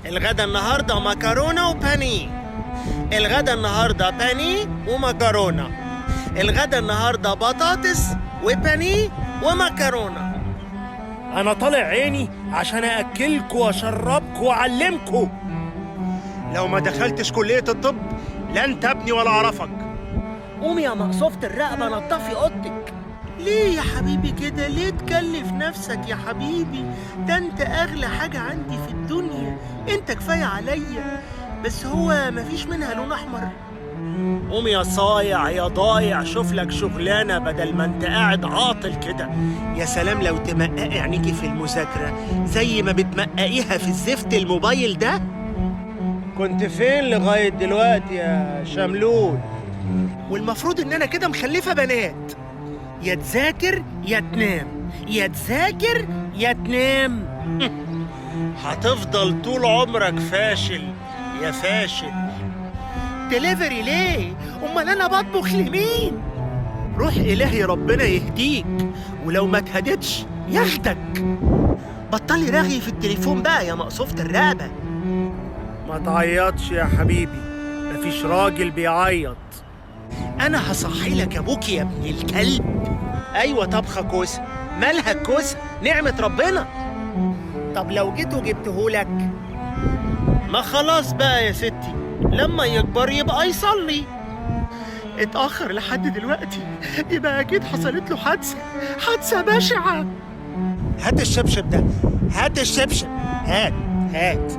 الغدا النهارده مكرونه وبانيه. الغدا النهارده بانيه ومكرونه. الغدا النهارده بطاطس وبانيه ومكرونه. انا طالع عيني عشان ااكلكوا واشربكوا واعلمكوا. لو ما دخلتش كلية الطب لن تبني ولا اعرفك. قومي يا مقصوفة الرقبة نضفي اوضتك. ليه يا حبيبي كده؟ ليه تكلف نفسك يا حبيبي؟ ده انت اغلى حاجة عندي في الدنيا، انت كفاية عليا. بس هو مفيش منها لون احمر؟ قوم يا صايع يا ضايع، شوف لك شغلانه بدل ما انت قاعد عاطل كده. يا سلام لو تمققي عينيكي في المذاكرة زي ما بتمققيها في الزفت الموبايل ده. كنت فين لغايه دلوقتي يا شملول؟ والمفروض ان انا كده مخلفة بنات، يا تذاكر يا تنام، يا تذاكر يا تنام. هتفضل طول عمرك فاشل يا فاشل. دليفري ليه؟ امال انا بطبخ لمين؟ روح الهي ربنا يهديك، ولو ما اتهدتش ياخدك. بطلي رغي في التليفون بقى يا مقصوفة الرقبة. ما تعيطش يا حبيبي، مفيش راجل بيعيط. انا هصحي لك ابوك يا ابن الكلب. ايوه طبخه كوسه، مالها الكوسه؟ نعمه ربنا. طب لو جيت وجبتهولك؟ ما خلاص بقى يا ستي، لما يكبر يبقى يصلي. اتأخر لحد دلوقتي يبقى أكيد حصلت له حادثة بشعة. هات الشبشب ده، هات الشبشب، هات.